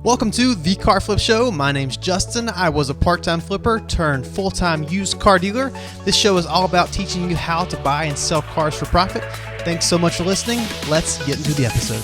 Welcome to The Car Flip Show. My name's Justin. I was a part-time flipper turned full-time used car dealer. This show is all about teaching you how to buy and sell cars for profit. Thanks so much for listening. Let's get into the episode.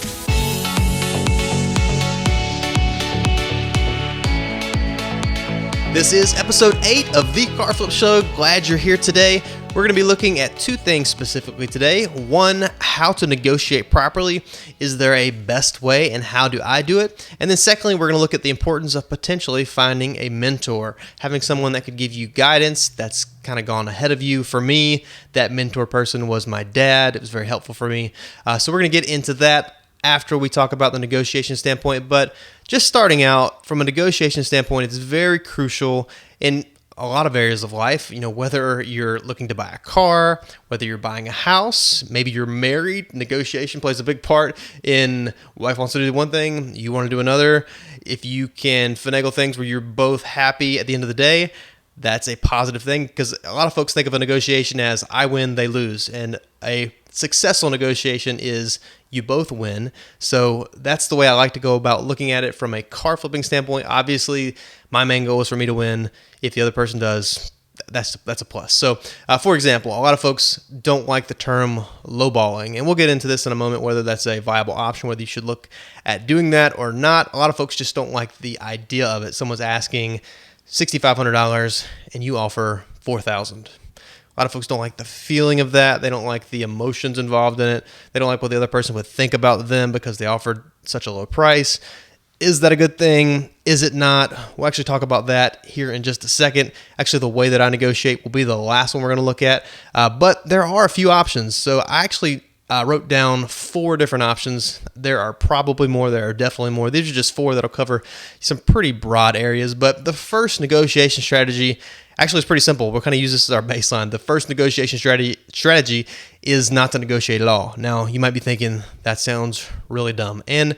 This is episode 8 of The Car Flip Show. Glad you're here today. We're going to be looking at two things specifically today. One, how to negotiate properly. Is there a best way and how do I do it? And then secondly, we're going to look at the importance of potentially finding a mentor, having someone that could give you guidance that's kind of gone ahead of you. For me, that mentor person was my dad. It was very helpful for me. So we're going to get into that after we talk about the negotiation standpoint. But just starting out, from a negotiation standpoint, it's very crucial in a lot of areas of life, whether you're looking to buy a car, whether you're buying a house, maybe you're married, negotiation plays a big part in wife wants to do one thing, you want to do another. If you can finagle things where you're both happy at the end of the day, that's a positive thing, because a lot of folks think of a negotiation as I win, they lose. And a successful negotiation is you both win. So that's the way I like to go about looking at it from a car flipping standpoint. Obviously, my main goal is for me to win. If the other person does, that's a plus. So, for example, a lot of folks don't like the term lowballing, and we'll get into this in a moment, whether that's a viable option, whether you should look at doing that or not. A lot of folks just don't like the idea of it. Someone's asking $6,500 and you offer $4,000. A lot of folks don't like the feeling of that. They don't like the emotions involved in it. They don't like what the other person would think about them because they offered such a low price. Is that a good thing? Is it not? We'll actually talk about that here in just a second. Actually, the way that I negotiate will be the last one we're going to look at. But there are a few options. So I actually wrote down 4 different options. There are probably more. There are definitely more. These are just 4 that'll cover some pretty broad areas. But the first negotiation strategy actually is pretty simple. We'll kind of use this as our baseline. The first negotiation strategy is not to negotiate at all. Now, you might be thinking, that sounds really dumb. And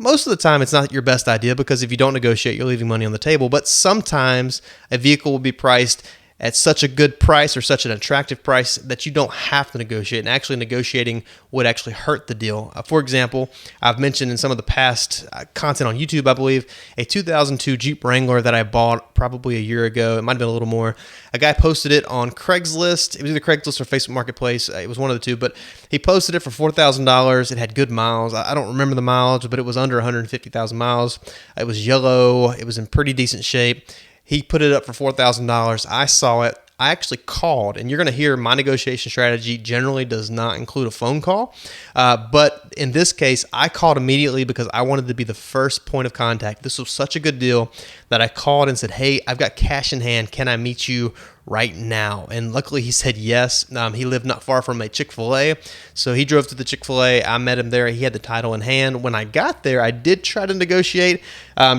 most of the time, it's not your best idea, because if you don't negotiate, you're leaving money on the table. But sometimes a vehicle will be priced at such a good price or such an attractive price that you don't have to negotiate, and actually negotiating would actually hurt the deal. For example, I've mentioned in some of the past content on YouTube, I believe, a 2002 Jeep Wrangler that I bought probably a year ago. It might have been a little more. A guy posted it on Craigslist. It was either Craigslist or Facebook Marketplace. It was one of the two, but he posted it for $4,000. It had good miles. I don't remember the mileage, but it was under 150,000 miles. It was yellow. It was in pretty decent shape. He put it up for $4,000. I saw it. I actually called, and you're going to hear my negotiation strategy generally does not include a phone call. But in this case, I called immediately because I wanted to be the first point of contact. This was such a good deal that I called and said, hey, I've got cash in hand. Can I meet you right now? And luckily he said yes. He lived not far from a Chick-fil-A. So he drove to the Chick-fil-A. I met him there. He had the title in hand. When I got there, I did try to negotiate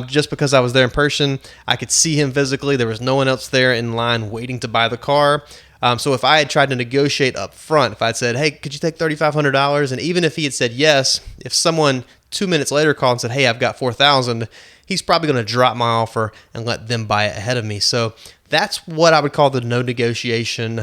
just because I was there in person. I could see him physically. There was no one else there in line waiting to buy the car. So if I had tried to negotiate up front, if I'd said, hey, could you take $3,500? And even if he had said yes, if someone 2 minutes later called and said, hey, I've got $4,000, he's probably going to drop my offer and let them buy it ahead of me. So that's what I would call the no negotiation.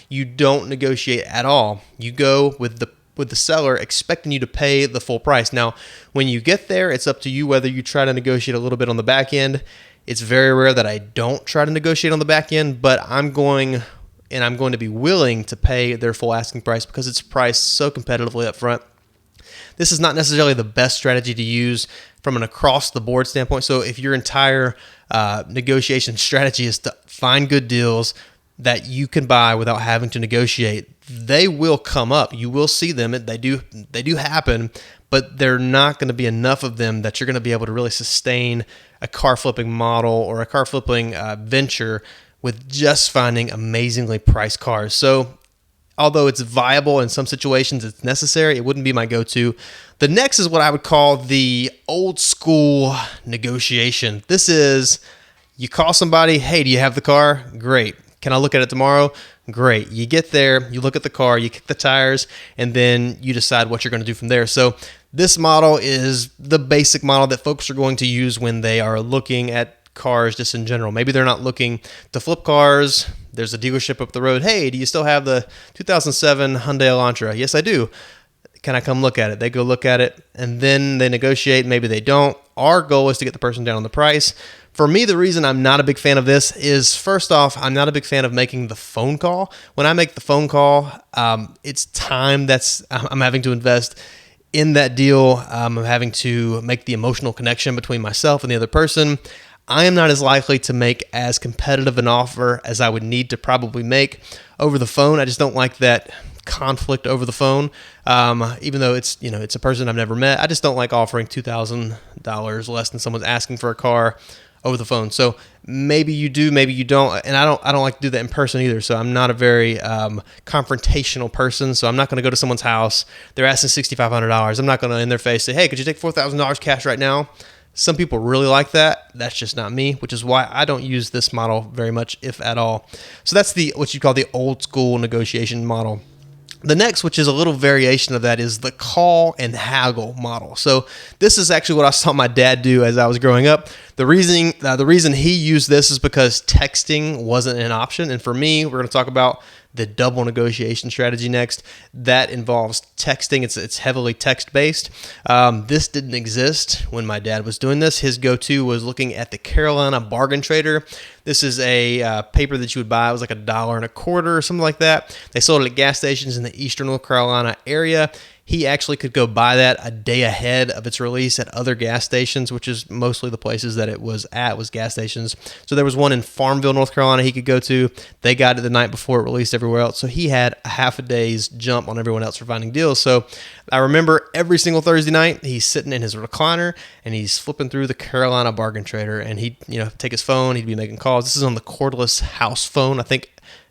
You don't negotiate at all. You go with the seller expecting you to pay the full price. Now, when you get there, it's up to you whether you try to negotiate a little bit on the back end. It's very rare that I don't try to negotiate on the back end, but I'm going to be willing to pay their full asking price because it's priced so competitively up front. This is not necessarily the best strategy to use from an across-the-board standpoint. So if your entire negotiation strategy is to find good deals that you can buy without having to negotiate, they will come up. You will see them. They do happen, but they're not going to be enough of them that you're going to be able to really sustain a car flipping model or a car flipping venture with just finding amazingly priced cars. So although it's viable in some situations, it's necessary, it wouldn't be my go-to. The next is what I would call the old school negotiation. This is, you call somebody, hey, do you have the car? Great. Can I look at it tomorrow? Great. You get there, you look at the car, you kick the tires, and then you decide what you're going to do from there. So this model is the basic model that folks are going to use when they are looking at cars just in general. Maybe they're not looking to flip cars. There's a dealership up the road. Hey, do you still have the 2007 Hyundai Elantra? Yes, I do. Can I come look at it? They go look at it, and then they negotiate. Maybe they don't. Our goal is to get the person down on the price. For me, the reason I'm not a big fan of this is, first off, I'm not a big fan of making the phone call. When I make the phone call, it's time I'm having to invest in that deal. I'm having to make the emotional connection between myself and the other person. I am not as likely to make as competitive an offer as I would need to probably make over the phone. I just don't like that conflict over the phone. Even though it's a person I've never met, I just don't like offering $2,000 less than someone's asking for a car over the phone. So maybe you do, maybe you don't, and I don't like to do that in person either. So I'm not a very confrontational person. So I'm not going to go to someone's house. They're asking $6,500. I'm not going to in their face say, "Hey, could you take $4,000 cash right now?" Some people really like that. That's just not me, which is why I don't use this model very much, if at all. So that's what you call the old school negotiation model. The next, which is a little variation of that, is the call and haggle model. So this is actually what I saw my dad do as I was growing up. The reason he used this is because texting wasn't an option. And for me, we're going to talk about the double negotiation strategy next. That involves texting. It's heavily text-based. This didn't exist when my dad was doing this. His go-to was looking at the Carolina Bargain Trader. This is a paper that you would buy. It was like $1.25 or something like that. They sold it at gas stations in the eastern North Carolina area. He actually could go buy that a day ahead of its release at other gas stations, which is mostly the places that it was at, was gas stations. So there was one in Farmville, North Carolina he could go to. They got it the night before it released everywhere else. So he had a half a day's jump on everyone else for finding deals. So I remember every single Thursday night, he's sitting in his recliner and he's flipping through the Carolina Bargain Trader, and he'd take his phone, he'd be making calls. This is on the cordless house phone. I think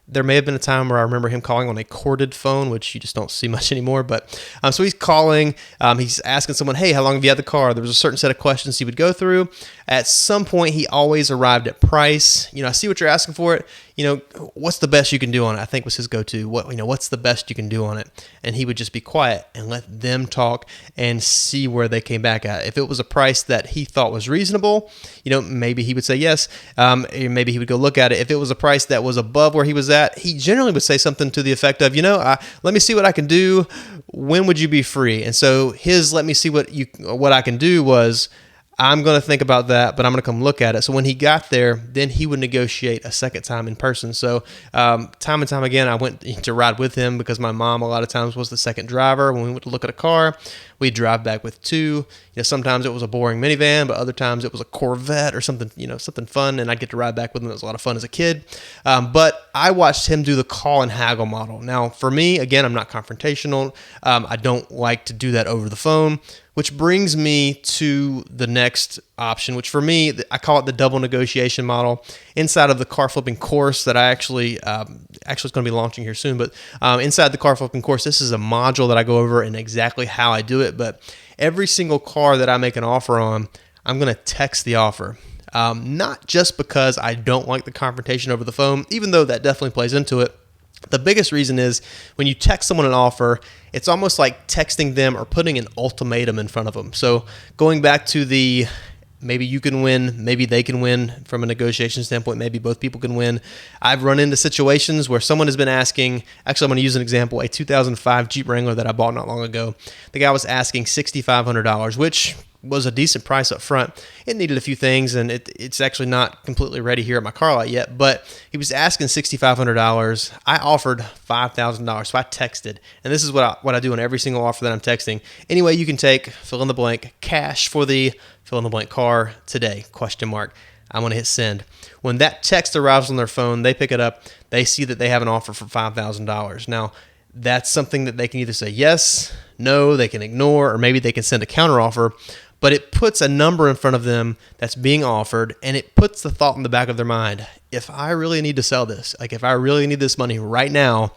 there may have been a time where I remember him calling on a corded phone, which you just don't see much anymore. But so he's calling, he's asking someone, "Hey, how long have you had the car?" There was a certain set of questions he would go through. At some point, he always arrived at price. I see what you're asking for it. What's the best you can do on it? I think was his go-to. What's the best you can do on it? And he would just be quiet and let them talk and see where they came back at. If it was a price that he thought was reasonable, maybe he would say yes. Maybe he would go look at it. If it was a price that was above where he was at, he generally would say something to the effect of, let me see what I can do. When would you be free? And so his let me see what I can do was, I'm going to think about that, but I'm going to come look at it. So when he got there, then he would negotiate a second time in person. So time and time again, I went to ride with him because my mom a lot of times was the second driver. When we went to look at a car, we'd drive back with two. Sometimes it was a boring minivan, but other times it was a Corvette or something, something fun, and I'd get to ride back with him. It was a lot of fun as a kid. But I watched him do the call and haggle model. Now, for me, again, I'm not confrontational. I don't like to do that over the phone, which brings me to the next option, which for me, I call it the double negotiation model. Inside of the car flipping course that I actually is going to be launching here soon, but inside the car flipping course, this is a module that I go over and exactly how I do it. But every single car that I make an offer on, I'm going to text the offer. Not just because I don't like the confrontation over the phone, even though that definitely plays into it. The biggest reason is when you text someone an offer, it's almost like texting them or putting an ultimatum in front of them. So going back to the maybe you can win, maybe they can win from a negotiation standpoint, maybe both people can win. I've run into situations where someone has been asking, actually I'm going to use an example, a 2005 Jeep Wrangler that I bought not long ago. The guy was asking $6,500, which was a decent price up front. It needed a few things, and it's actually not completely ready here at my car lot yet, but he was asking $6,500. I offered $5,000, so I texted, and this is what I do on every single offer that I'm texting. Anyway, you can take, fill in the blank, cash for the fill in the blank car today, ? I'm going to hit send. When that text arrives on their phone, they pick it up, they see that they have an offer for $5,000. Now, that's something that they can either say yes, no, they can ignore, or maybe they can send a counteroffer. But it puts a number in front of them that's being offered, and it puts the thought in the back of their mind, if I really need to sell this, like if I really need this money right now,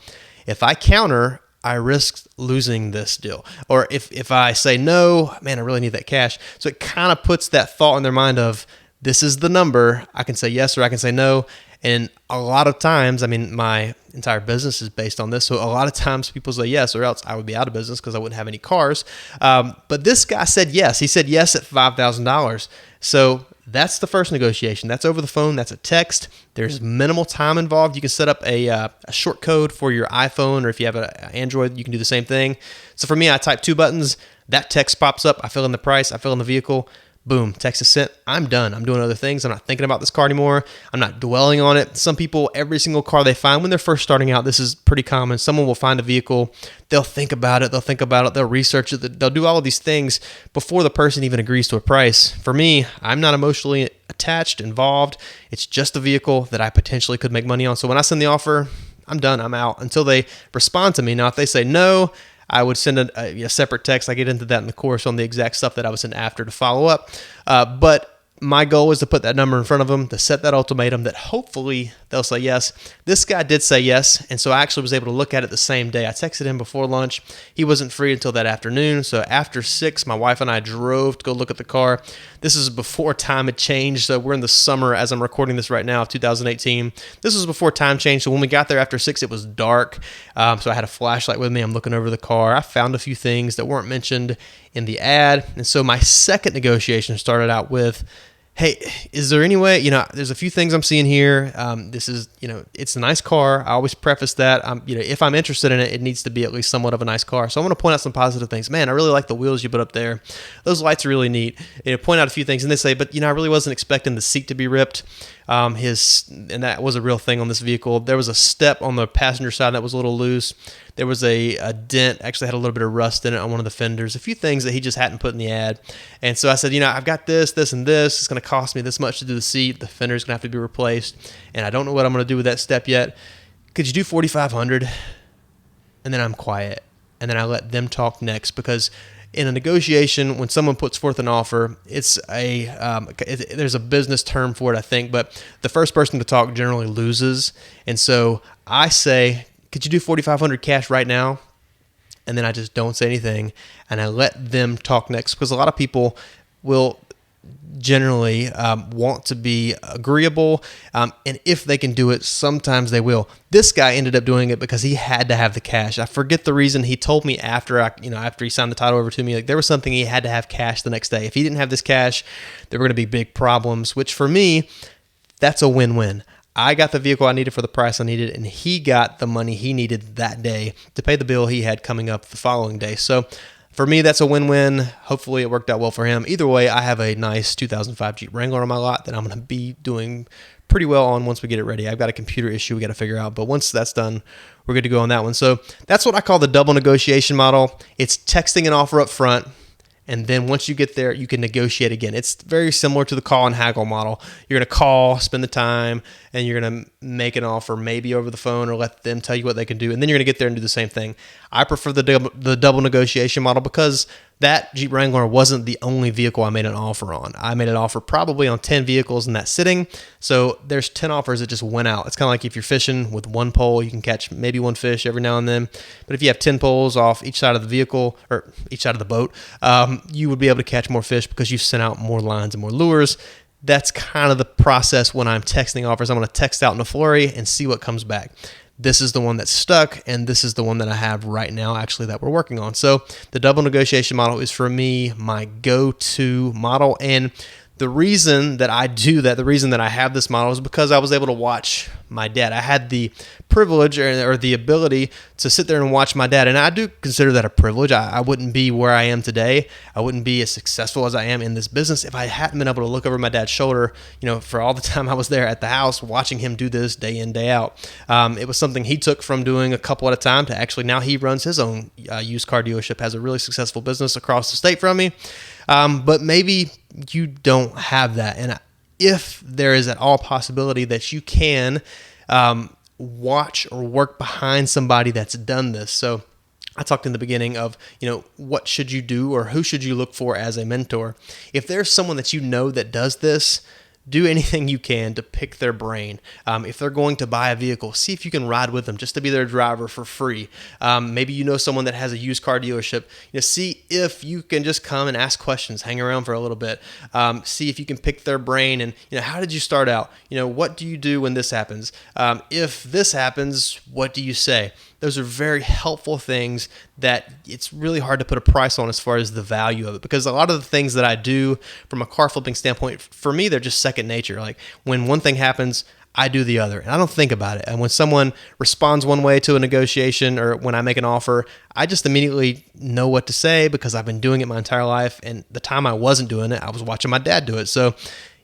if I counter, I risk losing this deal. Or if I say no, man, I really need that cash. So it kind of puts that thought in their mind of, this is the number, I can say yes or I can say no. And a lot of times, I mean, my entire business is based on this. So a lot of times people say yes, or else I would be out of business because I wouldn't have any cars. But this guy said yes. He said yes at $5,000. So that's the first negotiation. That's over the phone. That's a text. There's minimal time involved. You can set up a short code for your iPhone, or if you have an Android, you can do the same thing. So for me, I type 2 buttons. That text pops up. I fill in the price. I fill in the vehicle. Boom, text is sent. I'm done. I'm doing other things. I'm not thinking about this car anymore. I'm not dwelling on it. Some people, every single car they find when they're first starting out, this is pretty common. Someone will find a vehicle. They'll think about it. They'll research it. They'll do all of these things before the person even agrees to a price. For me, I'm not emotionally attached, involved. It's just a vehicle that I potentially could make money on. So when I send the offer, I'm done. I'm out until they respond to me. Now, if they say no, I would send a separate text. I get into that in the course on the exact stuff that I would send after to follow up. But my goal is to put that number in front of them, to set that ultimatum that hopefully they'll say yes. This guy did say yes, and so I actually was able to look at it the same day. I texted him before lunch. He wasn't free until that afternoon, so after 6, my wife and I drove to go look at the car. This is before time had changed, so we're in the summer as I'm recording this right now of 2018. This was before time changed, so when we got there after 6, it was dark, so I had a flashlight with me. I'm looking over the car. I found a few things that weren't mentioned in the ad, and so my second negotiation started out with, hey, is there any way, there's a few things I'm seeing here. This is, it's a nice car. I always preface that, if I'm interested in it, it needs to be at least somewhat of a nice car. So I want to point out some positive things. Man, I really like the wheels you put up there. Those lights are really neat. Point out a few things. And they say, but, I really wasn't expecting the seat to be ripped. And that was a real thing on this vehicle. There was a step on the passenger side that was a little loose. There was a dent, actually had a little bit of rust in it on one of the fenders, a few things that he just hadn't put in the ad. And so I said, I've got this, and this. It's going to cost me this much to do the seat. The fender's going to have to be replaced. And I don't know what I'm going to do with that step yet. Could you do $4,500? And then I'm quiet. And then I let them talk next, because in a negotiation, when someone puts forth an offer, it's there's a business term for it, I think, but the first person to talk generally loses. And so I say, could you do $4,500 cash right now? And then I just don't say anything, and I let them talk next, because a lot of people will generally want to be agreeable, and if they can do it, sometimes they will. This guy ended up doing it because he had to have the cash. I forget the reason. He told me after he signed the title over to me, like there was something he had to have cash the next day. If he didn't have this cash, there were going to be big problems, which for me, that's a win-win. I got the vehicle I needed for the price I needed, and he got the money he needed that day to pay the bill he had coming up the following day. So for me, that's a win-win. Hopefully it worked out well for him. Either way, I have a nice 2005 Jeep Wrangler on my lot that I'm going to be doing pretty well on once we get it ready. I've got a computer issue we got to figure out, but once that's done, we're good to go on that one. So that's what I call the double negotiation model. It's texting an offer up front, and then once you get there, you can negotiate again. It's very similar to the call and haggle model. You're going to call, spend the time, and you're going to make an offer maybe over the phone or let them tell you what they can do, and then you're going to get there and do the same thing. I prefer the double negotiation model because that Jeep Wrangler wasn't the only vehicle I made an offer on. I made an offer probably on 10 vehicles in that sitting, so there's 10 offers that just went out. It's kind of like if you're fishing with one pole, you can catch maybe one fish every now and then, but if you have 10 poles off each side of the vehicle, or each side of the boat, you would be able to catch more fish because you've sent out more lines and more lures. That's kind of the process when I'm texting offers. I'm going to text out in a flurry and see what comes back. This is the one that's stuck, and this is the one that I have right now, actually, that we're working on. So the double negotiation model is, for me, my go-to model. And the reason that I do that, the reason that I have this model is because I was able to watch my dad. I had the privilege or the ability to sit there and watch my dad. And I do consider that a privilege. I wouldn't be where I am today. I wouldn't be as successful as I am in this business if I hadn't been able to look over my dad's shoulder, for all the time I was there at the house, watching him do this day in, day out. It was something he took from doing a couple at a time to actually now he runs his own used car dealership, has a really successful business across the state from me. But maybe you don't have that. And if there is at all possibility that you can watch or work behind somebody that's done this. So I talked in the beginning of, what should you do or who should you look for as a mentor? If there's someone that that does this, do anything you can to pick their brain. If they're going to buy a vehicle, see if you can ride with them just to be their driver for free. Maybe someone that has a used car dealership. See if you can just come and ask questions, hang around for a little bit. See if you can pick their brain and, how did you start out? What do you do when this happens? If this happens, what do you say? Those are very helpful things that it's really hard to put a price on as far as the value of it, because a lot of the things that I do from a car flipping standpoint, for me, they're just second nature. Like when one thing happens, I do the other. And I don't think about it. And when someone responds one way to a negotiation or when I make an offer, I just immediately know what to say because I've been doing it my entire life. And the time I wasn't doing it, I was watching my dad do it. So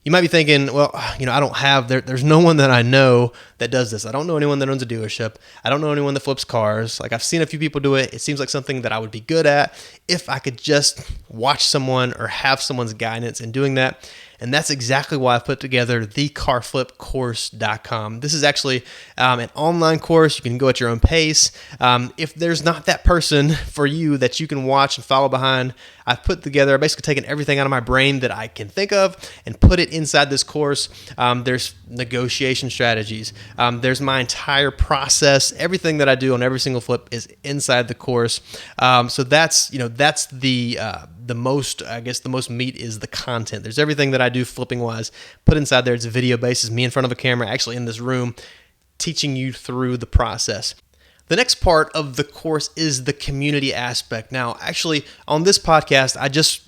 you might be thinking, well, I don't have, there's no one that I know that does this. I don't know anyone that owns a dealership. I don't know anyone that flips cars. Like, I've seen a few people do it. It seems like something that I would be good at if I could just watch someone or have someone's guidance in doing that. And that's exactly why I've put together thecarflipcourse.com. This is actually an online course. You can go at your own pace. If there's not that person for you that you can watch and follow behind, I've basically taken everything out of my brain that I can think of and put it inside this course. There's negotiation strategies. There's my entire process. Everything that I do on every single flip is inside the course. So that's the most meat is the content. There's everything that I do flipping wise put inside there. It's a video basis, me in front of a camera, actually in this room, teaching you through the process. The next part of the course is the community aspect. Now, actually, on this podcast,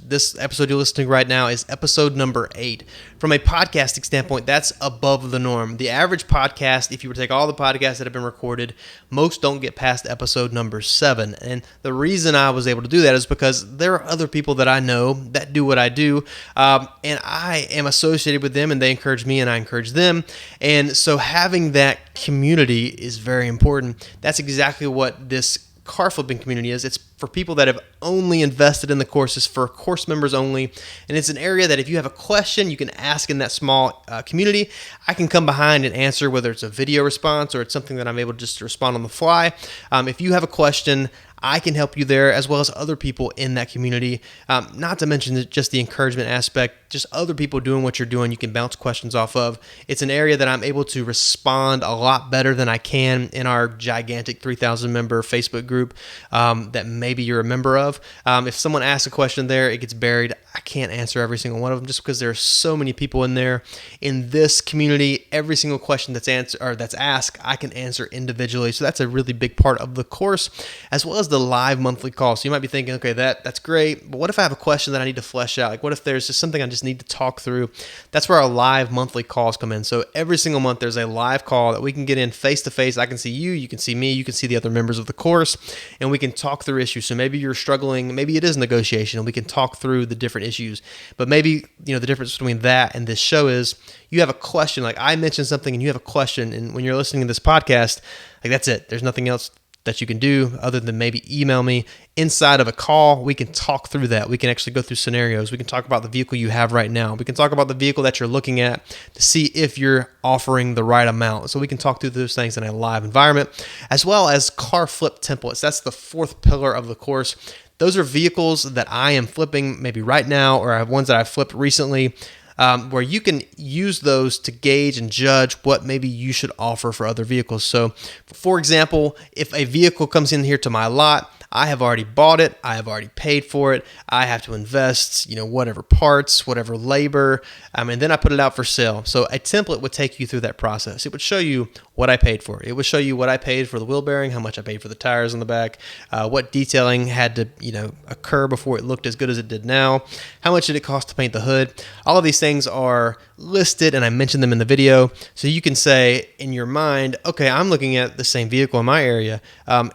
this episode you're listening right now is episode number 8. From a podcasting standpoint, that's above the norm. The average podcast, if you were to take all the podcasts that have been recorded, most don't get past episode number 7. And the reason I was able to do that is because there are other people that I know that do what I do, and I am associated with them, and they encourage me, and I encourage them. And so having that community is very important. That's exactly what this car flipping community is. It's for people that have only invested in the courses, for course members only. And it's an area that if you have a question, you can ask in that small community. I can come behind and answer, whether it's a video response or it's something that I'm able just to respond on the fly. If you have a question, I can help you there, as well as other people in that community. Not to mention just the encouragement aspect, just other people doing what you're doing, you can bounce questions off of. It's an area that I'm able to respond a lot better than I can in our gigantic 3,000 member Facebook group that maybe you're a member of. If someone asks a question there, it gets buried. I can't answer every single one of them just because there are so many people in there. In this community, every single question that's asked, I can answer individually. So that's a really big part of the course, as well as the live monthly call. So you might be thinking, okay, that's great, but what if I have a question that I need to flesh out? Like, what if there's just something I just need to talk through? That's where our live monthly calls come in. So every single month, there's a live call that we can get in face to face. I can see you, you can see me, you can see the other members of the course, and we can talk through issues. So maybe you're struggling, maybe it is negotiation, and we can talk through the different issues. But maybe, the difference between that and this show is you have a question. Like, I mentioned something and you have a question, and when you're listening to this podcast, like, that's it. There's nothing else that you can do other than maybe email me. Inside of a call, we can talk through that. We can actually go through scenarios. We can talk about the vehicle you have right now. We can talk about the vehicle that you're looking at to see if you're offering the right amount. So we can talk through those things in a live environment, as well as car flip templates. That's the fourth pillar of the course. Those are vehicles that I am flipping maybe right now, or I have ones that I've flipped recently, where you can use those to gauge and judge what maybe you should offer for other vehicles. So, for example, if a vehicle comes in here to my lot, I have already bought it, I have already paid for it, I have to invest, whatever parts, whatever labor, and then I put it out for sale. So a template would take you through that process. It would show you what I paid for it. It would show you what I paid for the wheel bearing, how much I paid for the tires on the back, what detailing had to, occur before it looked as good as it did now, how much did it cost to paint the hood. All of these things are listed, and I mentioned them in the video. So you can say in your mind, okay, I'm looking at the same vehicle in my area.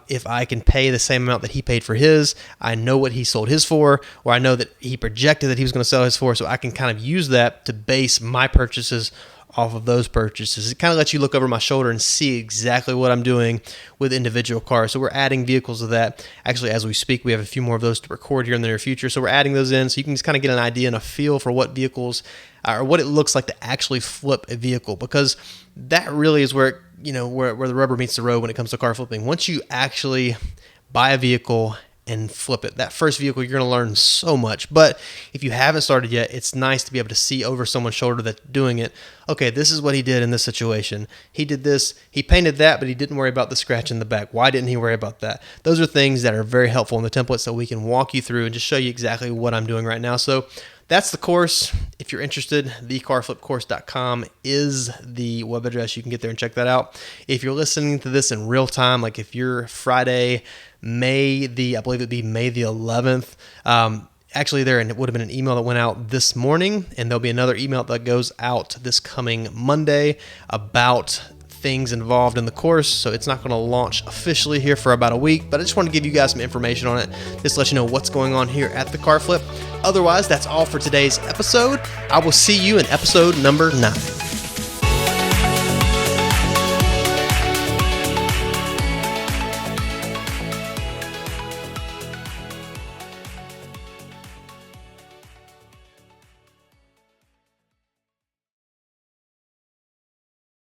If I can pay the same amount that he paid for his, I know what he sold his for, or I know that he projected that he was going to sell his for, so I can kind of use that to base my purchases off of those purchases. It kind of lets you look over my shoulder and see exactly what I'm doing with individual cars. So we're adding vehicles to that. Actually, as we speak, we have a few more of those to record here in the near future. So we're adding those in so you can just kind of get an idea and a feel for what vehicles or what it looks like to actually flip a vehicle, because that really is where where the rubber meets the road when it comes to car flipping. Once you actually buy a vehicle and flip it, that first vehicle, you're going to learn so much. But if you haven't started yet, it's nice to be able to see over someone's shoulder that's doing it. Okay, this is what he did in this situation. He did this, he painted that, but he didn't worry about the scratch in the back. Why didn't he worry about that? Those are things that are very helpful in the template, so we can walk you through and just show you exactly what I'm doing right now. So that's the course. If you're interested, thecarflipcourse.com is the web address. You can get there and check that out. If you're listening to this in real time, like if you're Friday, I believe it'd be May the 11th, Actually, there would have been an email that went out this morning, and there'll be another email that goes out this coming Monday about things involved in the course. So it's not going to launch officially here for about a week, but I just want to give you guys some information on it, just to let you know what's going on here at the Car Flip. Otherwise, that's all for today's episode. I will see you in episode number 9.